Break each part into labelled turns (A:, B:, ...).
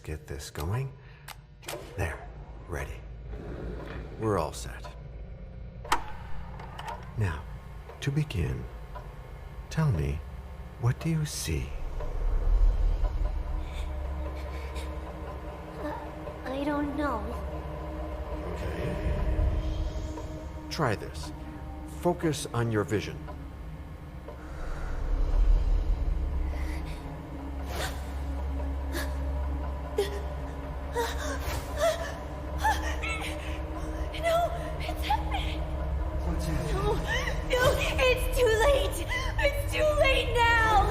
A: get this going. There, ready. We're all set. Now, to begin, tell me, what do you see?
B: I don't know.
A: Okay. Try this. Focus on your vision.
B: No, it's happening. What's happening? No, it's too late. It's too late now.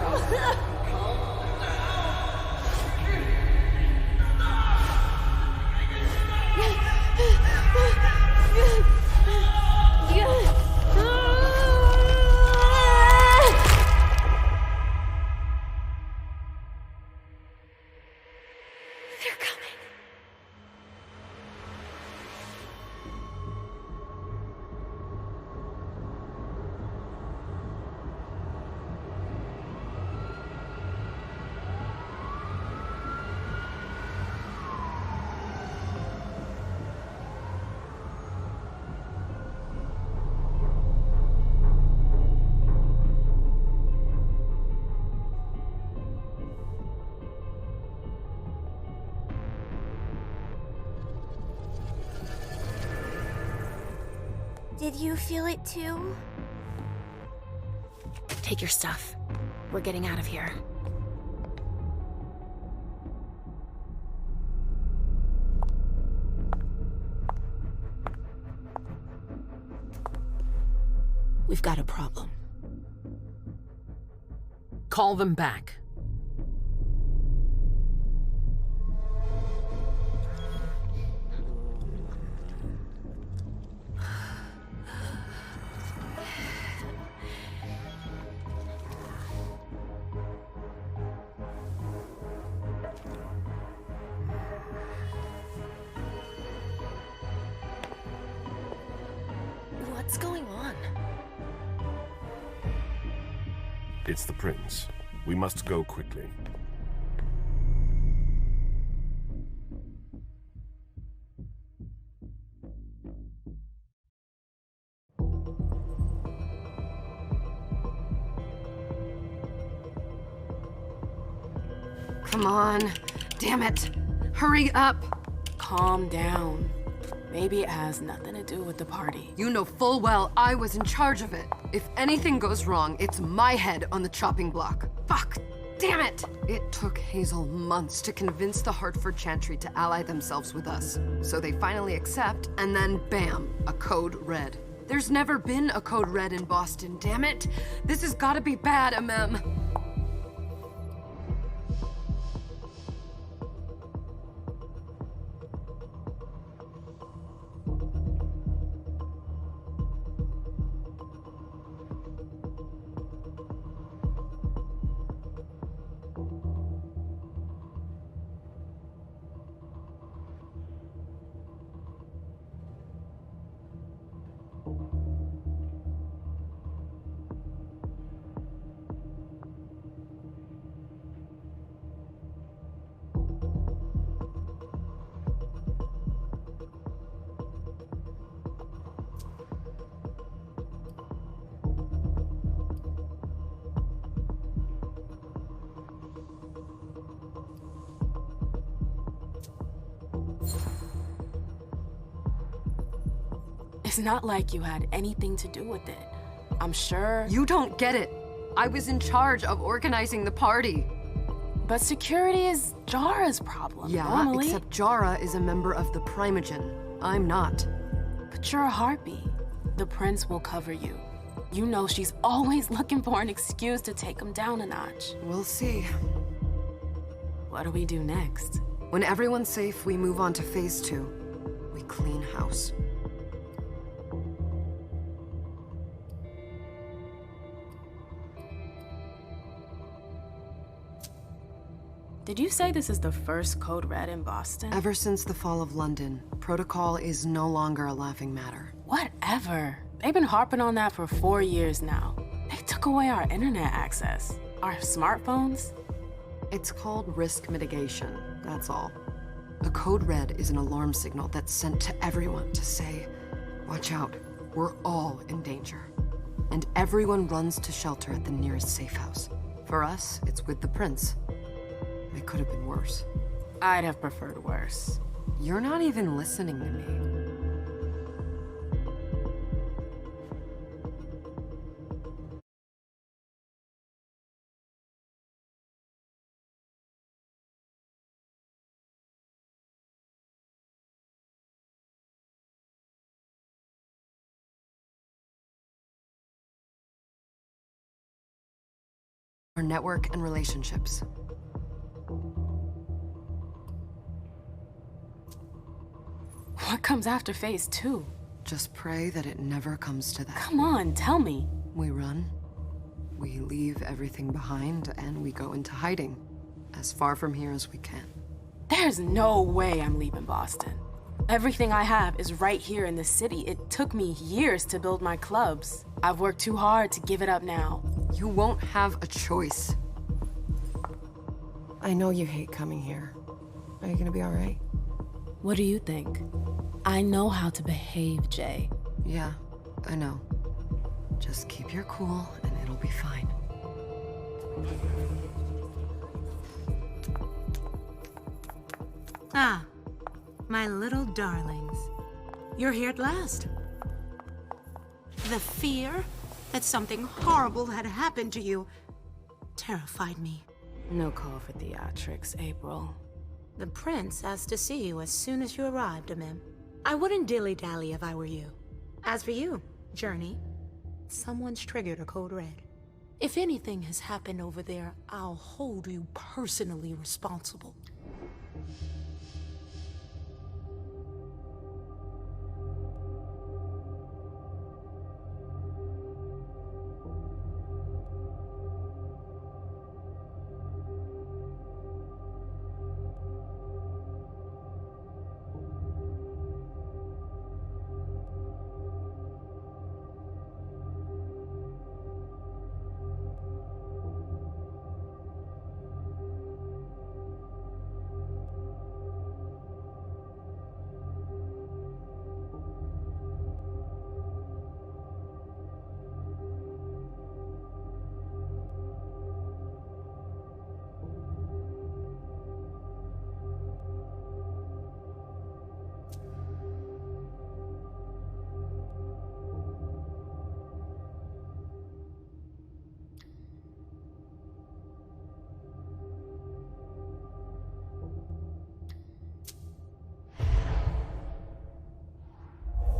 B: They're coming. Did you feel it too?
C: Take your stuff. We're getting out of here. We've got a problem.
D: Call them back.
C: What's going on?
E: It's the prince. We must go quickly.
D: Come on. Damn it. Hurry up.
C: Calm down. Maybe it has nothing to do with the party.
D: You know full well I was in charge of it. If anything goes wrong, it's my head on the chopping block. Fuck. Damn it! It took Heyzell months to convince the Hartford Chantry to ally themselves with us. So they finally accept, and then bam, a code red. There's never been a code red in Boston, damn it! This has gotta be bad, MM.
C: It's not like you had anything to do with it. I'm sure.
D: You don't get it. I was in charge of organizing the party.
C: But security is Jara's problem,
D: Yeah,
C: normally.
D: except Jara is a member of the Primogen. I'm not.
C: But you're a harpy. The prince will cover you. You know she's always looking for an excuse to take him down a notch.
D: We'll see.
C: What do we do next?
D: When everyone's safe, we move on to phase 2. We clean house.
C: Did you say this is the first code red in Boston?
D: Ever since the fall of London, protocol is no longer a laughing matter.
C: Whatever. They've been harping on that for 4 years now. They took away our internet access. Our smartphones.
D: It's called risk mitigation, that's all. The code red is an alarm signal that's sent to everyone to say, watch out, we're all in danger. And everyone runs to shelter at the nearest safe house. For us, it's with the prince. It could have been worse.
C: I'd have preferred worse.
D: You're not even listening to me. Our network and relationships.
C: What comes after phase 2?
D: Just pray that it never comes to that.
C: Come on, tell me.
D: We run, we leave everything behind, and we go into hiding. As far from here as we can.
C: There's no way I'm leaving Boston. Everything I have is right here in the city. It took me years to build my clubs. I've worked too hard to give it up now.
D: You won't have a choice. I know you hate coming here. Are you gonna be all right?
C: What do you think? I know how to behave, Jay.
D: Yeah, I know. Just keep your cool and it'll be fine.
F: Ah, my little darlings. You're here at last. The fear that something horrible had happened to you terrified me.
C: No call for theatrics, April.
F: The prince asked to see you as soon as you arrived, Mim. I wouldn't dilly-dally if I were you. As for you, Journey, someone's triggered a code red. If anything has happened over there, I'll hold you personally responsible.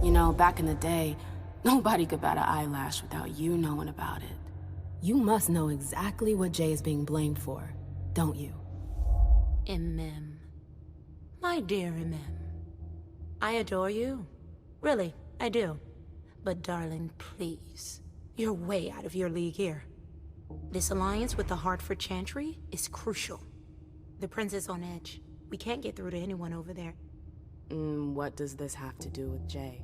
C: You know, back in the day, nobody could bat an eyelash without you knowing about it. You must know exactly what Jay is being blamed for, don't you?
F: Mim. My dear Mim. I adore you. Really, I do. But darling, please. You're way out of your league here. This alliance with the Hartford Chantry is crucial. The prince is on edge. We can't get through to anyone over there.
C: What does this have to do with Jay?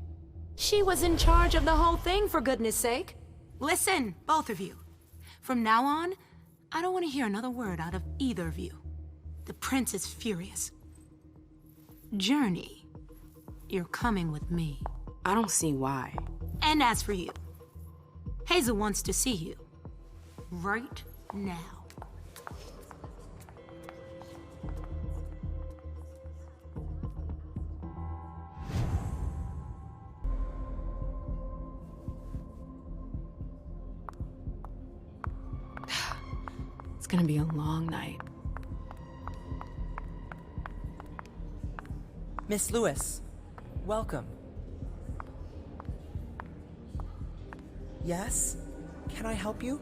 F: She was in charge of the whole thing, for goodness sake. Listen, both of you. From now on, I don't want to hear another word out of either of you. The prince is furious. Journey, you're coming with me.
C: I don't see why.
F: And as for you, Heyzell wants to see you. Right now.
C: It's gonna be a long night.
G: Miss Lewis, welcome. Yes? Can I help you?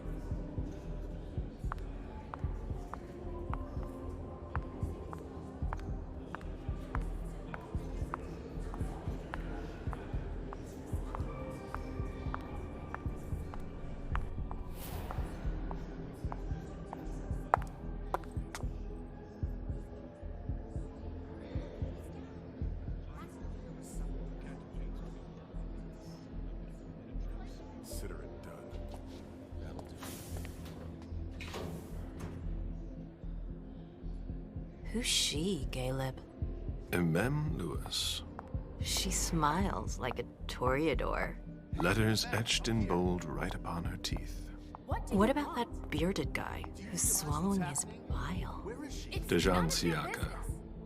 E: Consider it done. That'll do.
F: Who's she, Galeb?
E: Mem Lewis.
H: She smiles like a toreador.
E: Letters etched in bold right upon her teeth.
H: What about that bearded guy who's swallowing his bile?
E: Dejan Siaka.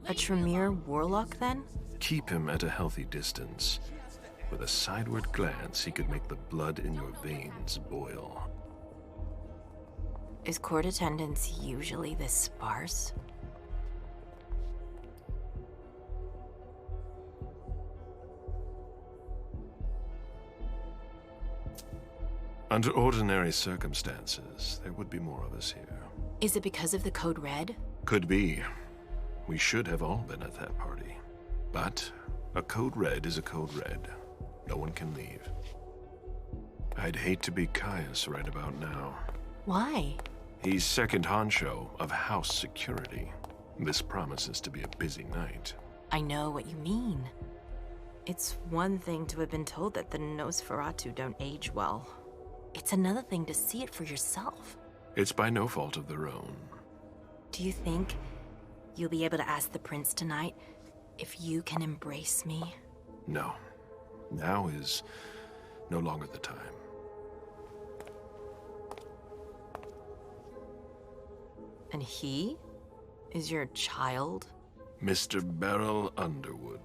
H: A Tremere warlock, then?
E: Keep him at a healthy distance. With a sideward glance, he could make the blood in your veins boil.
H: Is court attendance usually this sparse?
E: Under ordinary circumstances, there would be more of us here.
H: Is it because of the Code Red?
E: Could be. We should have all been at that party. But a Code Red is a Code Red. No one can leave. I'd hate to be Caius right about now.
H: Why?
E: He's second honcho of house security. This promises to be a busy night.
H: I know what you mean. It's one thing to have been told that the Nosferatu don't age well. It's another thing to see it for yourself.
E: It's by no fault of their own.
H: Do you think you'll be able to ask the prince tonight if you can embrace me?
E: No. Now is no longer the time.
H: And he is your child?
E: Mr. Beryl Underwood.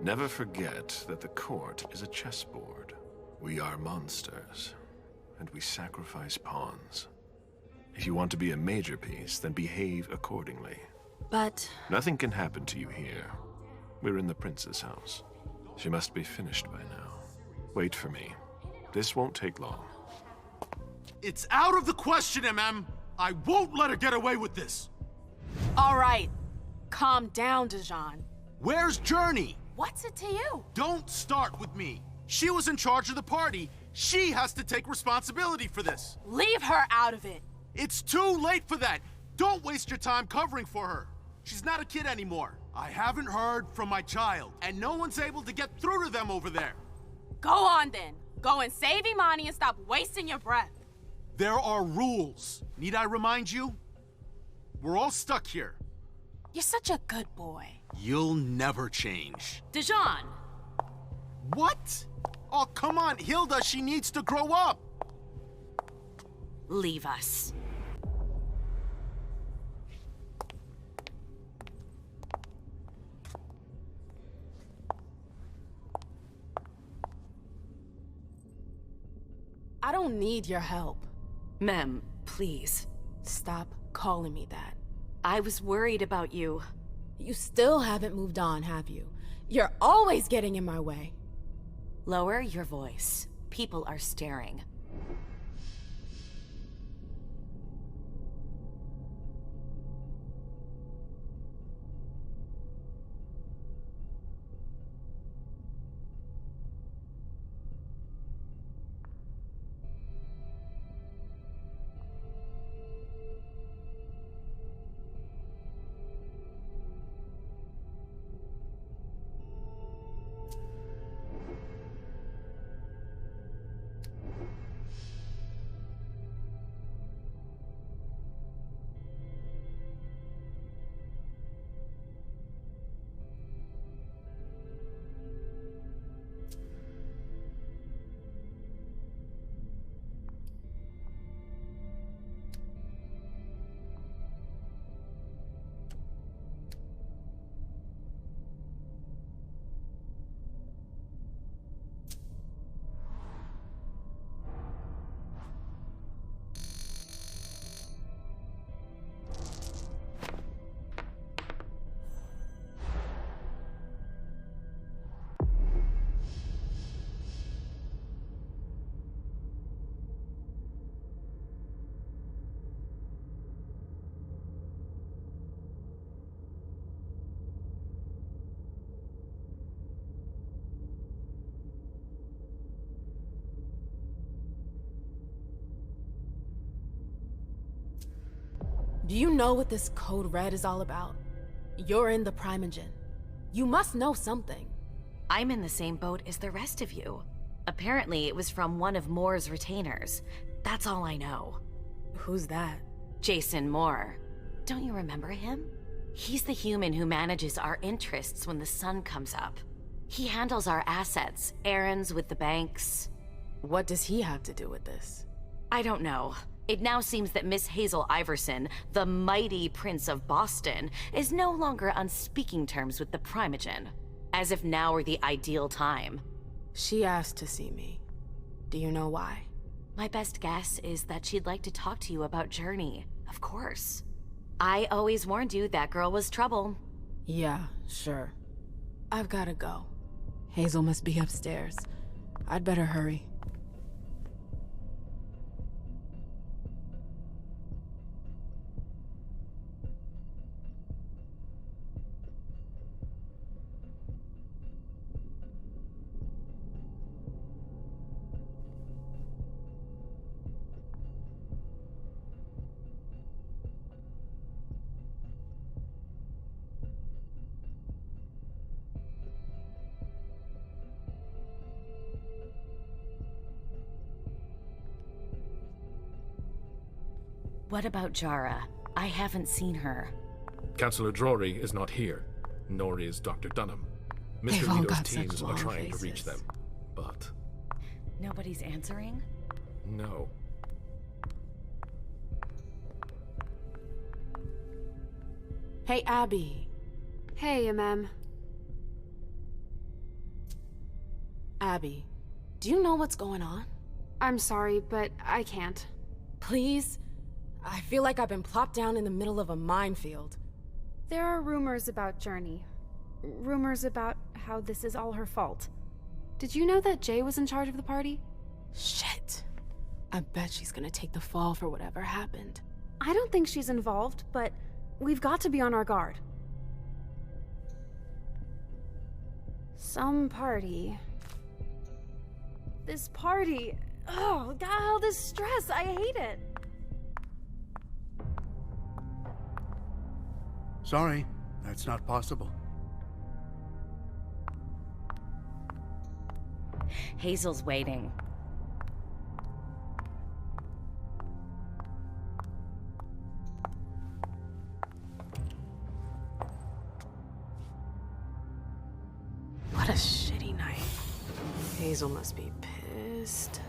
E: Never forget that the court is a chessboard. We are monsters, and we sacrifice pawns. If you want to be a major piece, then behave accordingly.
H: But...
E: Nothing can happen to you here. We're in the prince's house. She must be finished by now. Wait for me. This won't take long.
I: It's out of the question, MM! I won't let her get away with this!
C: All right. Calm down, Dejan.
I: Where's Journey?
C: What's it to you?
I: Don't start with me. She was in charge of the party. She has to take responsibility for this.
C: Leave her out of it.
I: It's too late for that. Don't waste your time covering for her. She's not a kid anymore. I haven't heard from my child, and no one's able to get through to them over there.
C: Go on then. Go and save Imani and stop wasting your breath.
I: There are rules. Need I remind you? We're all stuck here.
C: You're such a good boy.
I: You'll never change.
C: Dejan!
I: What? Oh, come on, Hilda, she needs to grow up.
H: Leave us.
C: I don't need your help.
H: Mem, please.
C: Stop calling me that.
H: I was worried about you.
C: You still haven't moved on, have you? You're always getting in my way.
H: Lower your voice. People are staring.
C: Do you know what this code red is all about? You're in the Primogen. You must know something.
H: I'm in the same boat as the rest of you. Apparently, it was from one of Moore's retainers. That's all I know.
C: Who's that?
H: Jason Moore. Don't you remember him? He's the human who manages our interests when the sun comes up. He handles our assets, errands with the banks.
C: What does he have to do with this?
H: I don't know. It now seems that Miss Heyzel Iverson, the mighty Prince of Boston, is no longer on speaking terms with the Primogen. As if now were the ideal time.
C: She asked to see me. Do you know why?
H: My best guess is that she'd like to talk to you about Journey, of course. I always warned you that girl was trouble.
C: Yeah, sure. I've gotta go. Hazel must be upstairs. I'd better hurry.
H: What about Jara? I haven't seen her.
J: Councillor Drury is not here, nor is Dr. Dunham.
C: They've
J: Mr.
C: all
J: Leto's
C: got such
J: teams are
C: long
J: trying to reach
C: faces.
J: them, but
H: Nobody's answering?
J: no.
C: Hey, Abby.
D: Hey, Mem.
C: Abby, do you know what's going on?
D: I'm sorry, but I can't.
C: Please? I feel like I've been plopped down in the middle of a minefield.
K: There are rumors about Journey. Rumors about how this is all her fault.
D: Did you know that Jay was in charge of the party?
C: Shit. I bet she's gonna take the fall for whatever happened.
K: I don't think she's involved, but we've got to be on our guard. Some party. This party. Oh, God, all this stress. I hate it.
I: Sorry, that's not possible.
H: Hazel's waiting.
C: What a shitty night. Hazel must be pissed.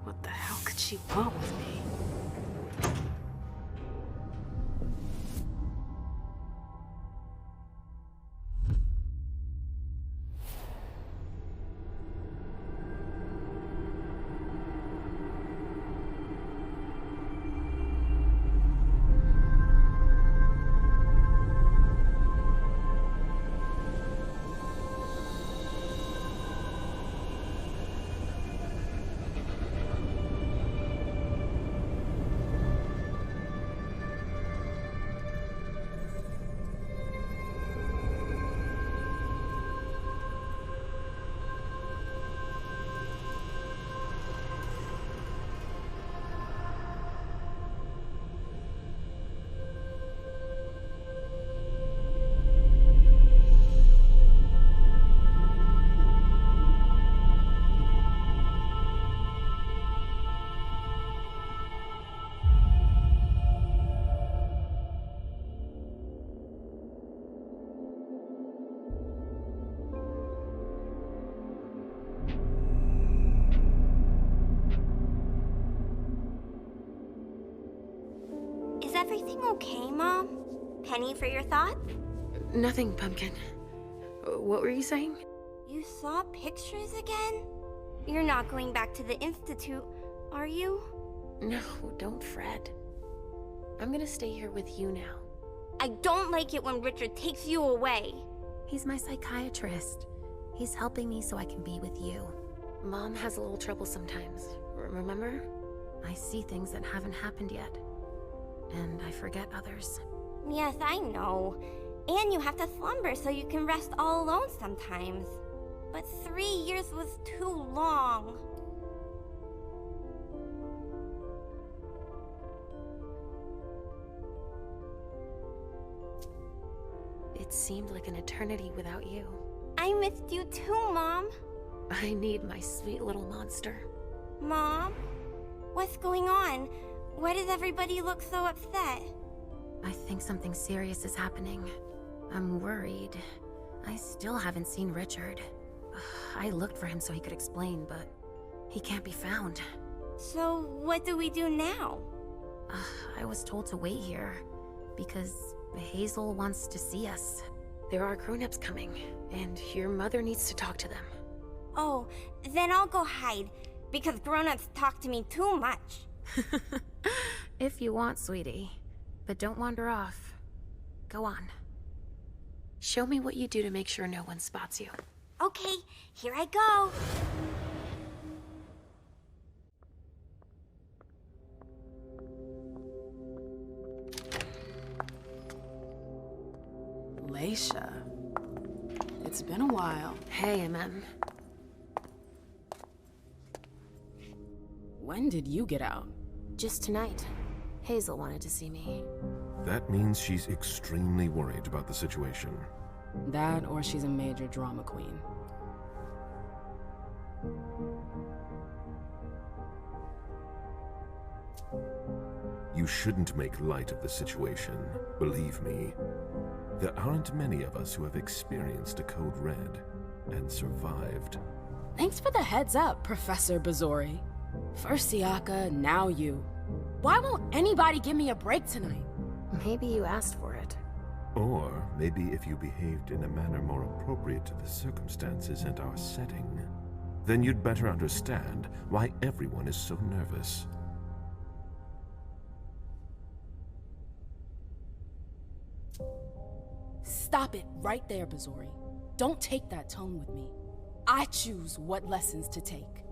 C: What the hell could she want with me?
L: Is everything okay, Mom? Penny for your thought?
C: Nothing, Pumpkin. What were you saying?
L: You saw pictures again? You're not going back to the Institute, are you?
C: No, don't fret. I'm gonna stay here with you now.
L: I don't like it when Richard takes you away.
F: He's my psychiatrist. He's helping me so I can be with you.
C: Mom has a little trouble sometimes, remember?
F: I see things that haven't happened yet. And I forget others.
L: Yes, I know. And you have to slumber so you can rest all alone sometimes. But 3 years was too long.
M: It seemed like an eternity without you.
L: I missed you too, Mom.
M: I need my sweet little monster.
L: Mom? What's going on? Why does everybody look so upset?
M: I think something serious is happening. I'm worried. I still haven't seen Richard. I looked for him so he could explain, but he can't be found.
L: So, what do we do now?
M: I was told to wait here, because Heyzell wants to see us. There are grown-ups coming, and your mother needs to talk to them.
L: Oh, then I'll go hide, because grown-ups talk to me too much.
M: If you want, sweetie. But don't wander off. Go on. Show me what you do to make sure no one spots you.
L: Okay, here I go.
C: Leisha. It's been a while.
M: Hey, MM.
C: When did you get out?
M: Just tonight. Heyzell wanted to see me.
E: That means she's extremely worried about the situation.
C: That, or she's a major drama queen.
E: You shouldn't make light of the situation, believe me. There aren't many of us who have experienced a code red and survived.
C: Thanks for the heads up, Professor Bazori. First Siaka, now you. Why won't anybody give me a break tonight?
M: Maybe you asked for it.
E: Or maybe if you behaved in a manner more appropriate to the circumstances and our setting, then you'd better understand why everyone is so nervous.
C: Stop it right there, Bazori. Don't take that tone with me. I choose what lessons to take.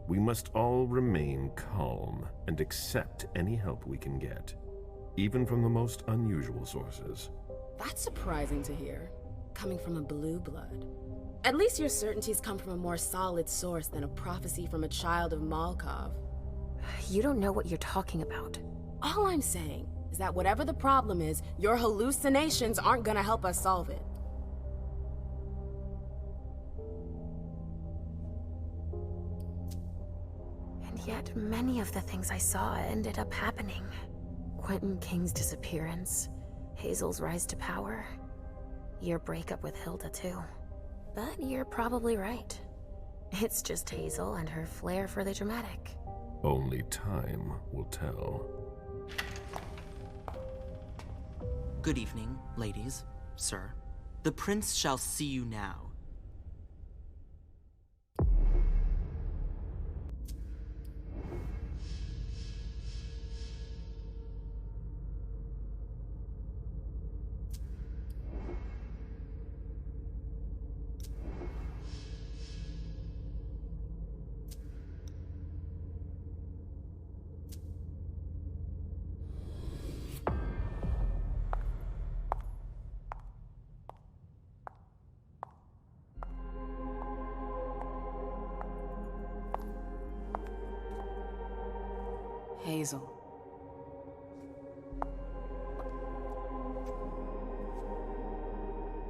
E: We must all remain calm and accept any help we can get, even from the most unusual sources.
C: That's surprising to hear, coming from a blue blood. At least your certainties come from a more solid source than a prophecy from a child of Malkov.
M: You don't know what you're talking about.
C: All I'm saying is that whatever the problem is, your hallucinations aren't gonna help us solve it.
M: And yet, many of the things I saw ended up happening. Quentin King's disappearance, Heyzell's rise to power, your breakup with Hilda too. But you're probably right. It's just Heyzell and her flair for the dramatic.
E: Only time will tell.
N: Good evening, ladies, sir. The prince shall see you now.
C: Heyzell.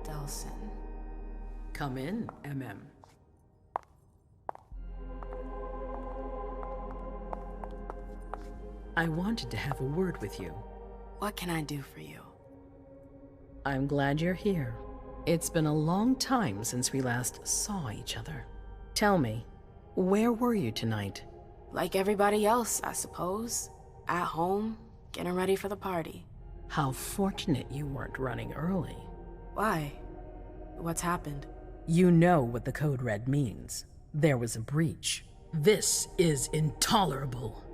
C: Delsin.
O: Come in, MM. I wanted to have a word with you.
C: What can I do for you?
O: I'm glad you're here. It's been a long time since we last saw each other. Tell me, where were you tonight?
C: Like everybody else, I suppose. At home, getting ready for the party.
O: How fortunate you weren't running early.
C: Why? What's happened?
O: You know what the Code Red means. There was a breach. This is intolerable.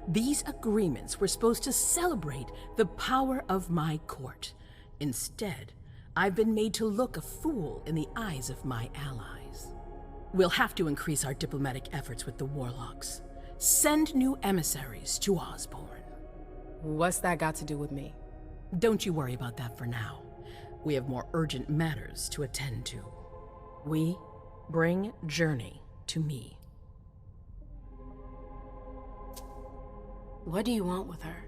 O: These agreements were supposed to celebrate the power of my court. Instead, I've been made to look a fool in the eyes of my allies. We'll have to increase our diplomatic efforts with the Warlocks. Send new emissaries to Osborne.
C: What's that got to do with me?
O: Don't you worry about that for now. We have more urgent matters to attend to. We bring Journey to me.
C: What do you want with her?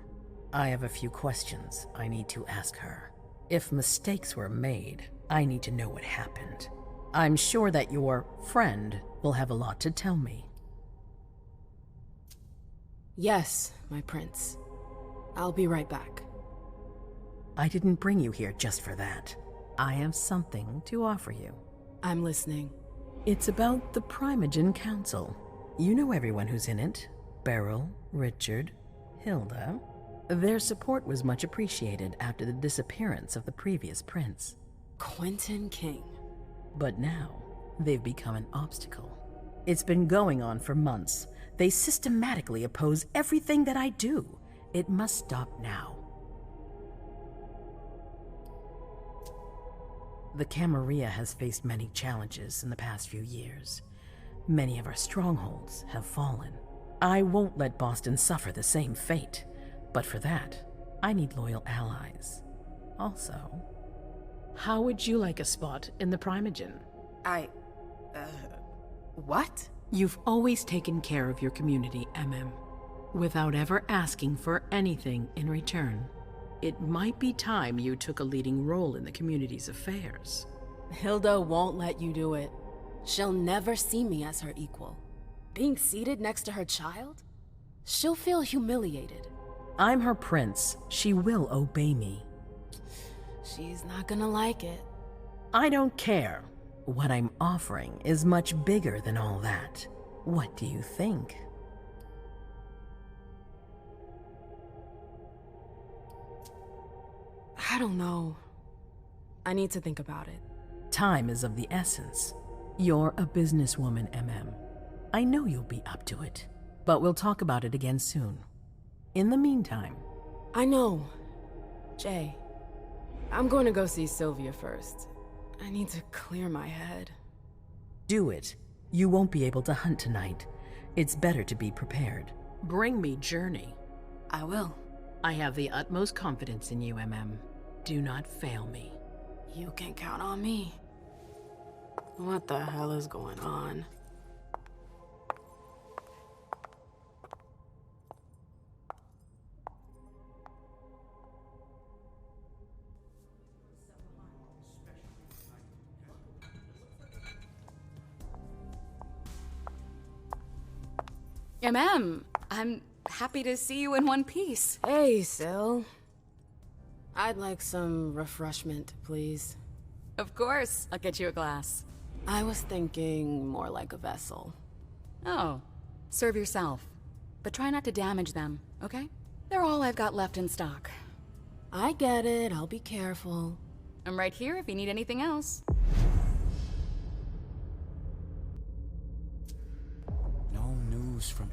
O: I have a few questions I need to ask her. If mistakes were made, I need to know what happened. I'm sure that your friend will have a lot to tell me.
C: Yes, my prince. I'll be right back.
O: I didn't bring you here just for that. I have something to offer you.
C: I'm listening.
O: It's about the Primogen Council. You know everyone who's in it. Beryl, Richard, Hilda. Their support was much appreciated after the disappearance of the previous prince.
C: Quentin King.
O: But now, they've become an obstacle. It's been going on for months. They systematically oppose everything that I do. It must stop now. The Camarilla has faced many challenges in the past few years. Many of our strongholds have fallen. I won't let Boston suffer the same fate. But for that, I need loyal allies. Also,
C: how would you like a spot in the Primogen? What?
O: You've always taken care of your community, MM, without ever asking for anything in return. It might be time you took a leading role in the community's affairs.
C: Hilda won't let you do it. She'll never see me as her equal. Being seated next to her child? She'll feel humiliated.
O: I'm her prince. She will obey me.
C: She's not gonna like it.
O: I don't care. What I'm offering is much bigger than all that. What do you think?
C: I don't know. I need to think about it.
O: Time is of the essence. You're a businesswoman, MM. I know you'll be up to it, but we'll talk about it again soon. In the meantime...
C: I know. Jay, I'm going to go see Sylvia first. I need to clear my head.
O: Do it. You won't be able to hunt tonight. It's better to be prepared. Bring me Journey.
C: I will.
O: I have the utmost confidence in you, MM. Do not fail me.
C: You can count on me. What the hell is going on?
P: I'm happy to see you in one piece.
C: Hey, Syl. I'd like some refreshment, please.
P: Of course, I'll get you a glass.
C: I was thinking more like a vessel.
P: Oh, serve yourself. But try not to damage them, okay? They're all I've got left in stock.
C: I get it, I'll be careful.
P: I'm right here if you need anything else.
G: No news from